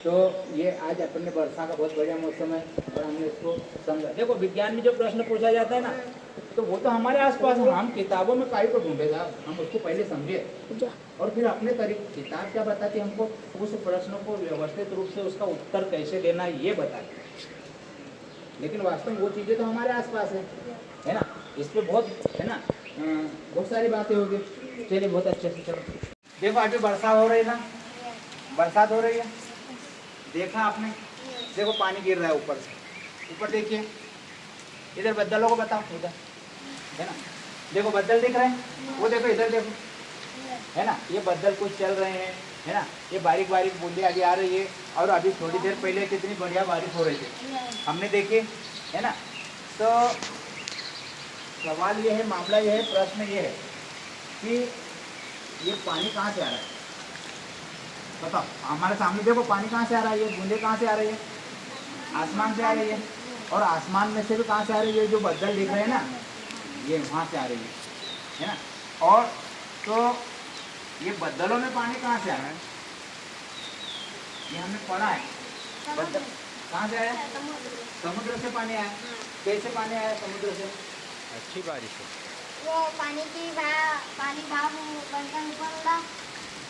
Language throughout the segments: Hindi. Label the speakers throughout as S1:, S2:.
S1: तो ये आज अपने वर्षा का बहुत बढ़िया मौसम है और हमने इसको समझा। देखो विज्ञान में जो प्रश्न पूछा जाता है ना, तो वो तो हमारे आसपास है, हम किताबों में काई को ढूंढेगा, हम उसको पहले समझे और फिर अपने तरीके। किताब क्या बताती है हमको, उस प्रश्न को व्यवस्थित रूप से उसका उत्तर कैसे देना ये बताती है। लेकिन वास्तव में वो चीज़ें तो हमारे आसपास है ना। इस पर बहुत है ना, बहुत सारी बातें होगी। चलिए बहुत अच्छे से चलो। देखो अभी वर्षा हो रही है ना, बरसात हो रही है, देखा आपने। देखो पानी गिर रहा है ऊपर से, ऊपर देखिए। इधर बदलों को बताओ, इधर है ना, देखो बदल दिख रहे हैं, वो देखो इधर देखो, है ना। ये बदल कुछ चल रहे हैं, है ना। ये बारीक बारीक बूंदे आगे आ रही है और अभी थोड़ी देर पहले कितनी बढ़िया बारिश हो रही थी, हमने देखी, है ना। तो सवाल ये है, मामला ये है, प्रश्न ये है कि ये पानी कहाँ से आ रहा है, बताओ। हमारे सामने देखो पानी कहाँ से आ रहा है, ये बूंदे कहाँ से आ रही है, आसमान से आ रही है। और आसमान में से भी कहाँ से आ रही है, जो बदल दिख रहे हैं ना, ये वहाँ से आ रही है ना। और तो ये बदलों में पानी कहाँ से आ रहा है, ये हमने पढ़ा है। बदल कहाँ से आया, समुद्र से पानी आया। कैसे पानी आया समुद्र से,
S2: अच्छी बारिश है।
S3: वो पानी भाप बनकर ऊपर उड़ा,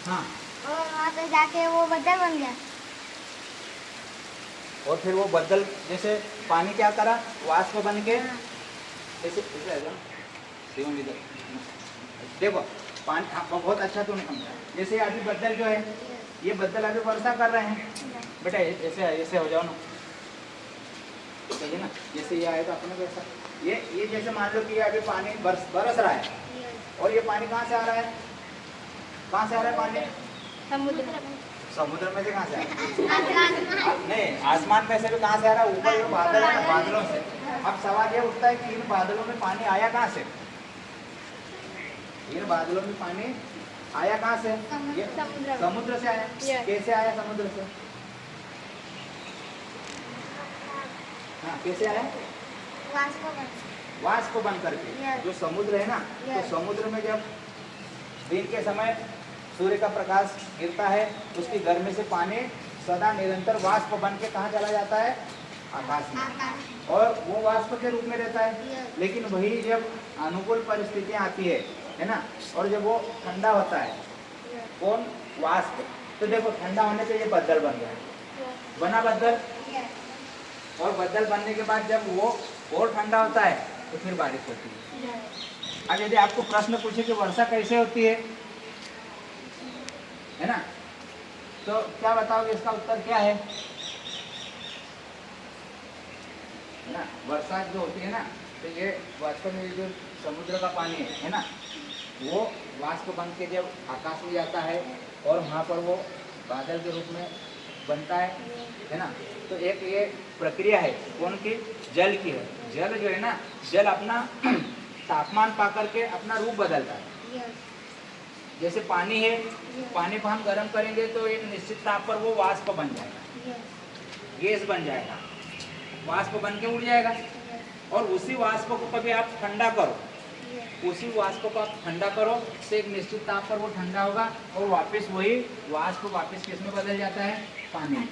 S1: हाँ,
S3: और वहाँ पे जाके वो बदल बन गया।
S1: और फिर वो बदल जैसे पानी क्या करा, वाष्प बन के जैसे देखो पानी। बहुत अच्छा तुमने समझा। जैसे अभी बदल जो है, ये बदल अभी वर्षा कर रहे हैं बेटा, ऐसे ऐसे हो जाओ ना, सही है ना। जैसे ये आएगा अपने को ऐसा, ये जैसे मान लो कि ये अभी पानी बरस रहा है, और ये पानी कहाँ से आ रहा है, कहाँ से आ रहा है पानी, समुद्र में से। कहाँ से आ रहा है, नहीं आसमान में से भी कहाँ से आ रहा है, ऊपर जो बादल है ना, बादलों से। अब सवाल ये उठता है कि इन बादलों में पानी आया कहाँ से, इन बादलों में पानी आया कहाँ से, ये समुद्र से आया। कैसे आया समुद्र से, हाँ कैसे आया, वाष्प बन करके। जो समुद्र है ना, तो समुद्र में जब दिन के समय सूर्य का प्रकाश गिरता है, उसकी गर्मी से पानी सदा निरंतर वाष्प बन के कहाँ चला जाता है, आकाश में, और वो वाष्प के रूप में रहता है। लेकिन वही जब अनुकूल परिस्थितियाँ आती है ना, और जब वो ठंडा होता है, कौन, वाष्प, तो देखो ठंडा होने पे ये बदल बन गया, बना बदल। और बदल बनने के बाद जब वो और ठंडा होता है तो फिर बारिश होती है। अब यदि आपको प्रश्न पूछे कि वर्षा कैसे होती है ना, तो क्या बताओगे, इसका उत्तर क्या है ना। वर्षा जो होती है ना, तो ये वास्तव में जो समुद्र का पानी है ना, वो वाष्प बन के जब आकाश में जाता है और वहाँ पर वो बादल के रूप में बनता है ना। तो एक ये प्रक्रिया है कौन की, जल की है। जल जो है ना, जल अपना तापमान पा करके अपना रूप बदलता है। जैसे पानी है, पानी को हम गर्म करेंगे तो एक निश्चित ताप पर वो वाष्प बन जाएगा, गैस बन जाएगा, वाष्प बन के उड़ जाएगा। और उसी वाष्प को कभी आप ठंडा करो, उसी वाष्प को आप ठंडा करो से एक निश्चित ताप पर वो ठंडा होगा और वापस वही वाष्प वापस किस में बदल जाता है, पानी।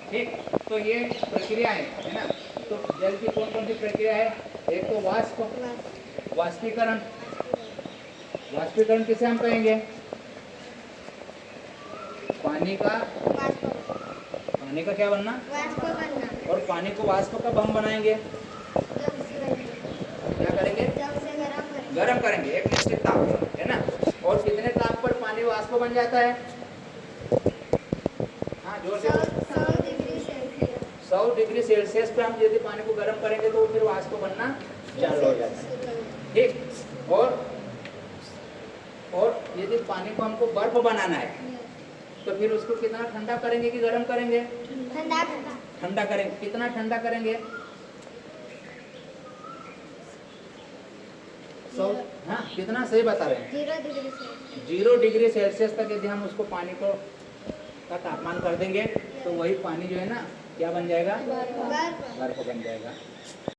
S1: ठीक, तो ये प्रक्रिया है ना। तो जल की कौन कौन सी प्रक्रिया है, एक तो वाष्प, वाष्पीकरण। वाष्पीकरण किसे हम कहेंगे, पानी का क्या बनना, और पानी को वाष्प कब हम बनाएंगे, क्या करेंगे, गर्म करेंगे एक निश्चित ताप पर, है ना। और कितने ताप पर पानी वाष्प बन जाता है, हाँ जोर से, 100 डिग्री सेल्सियस पे हम यदि पानी को गर्म करेंगे तो फिर वाष्प बनना चालू हो जाता है। ठीक, और यदि पानी को हमको बर्फ बनाना है तो फिर उसको कितना ठंडा करेंगे कि गर्म करेंगे, ठंडा करेंगे। कितना ठंडा करेंगे, 100, हाँ कितना, सही बता रहे हैं, 0 डिग्री सेल्सियस तक यदि हम उसको पानी को का तापमान कर देंगे तो वही पानी जो है ना क्या बन जाएगा, बर्फ बन जाएगा।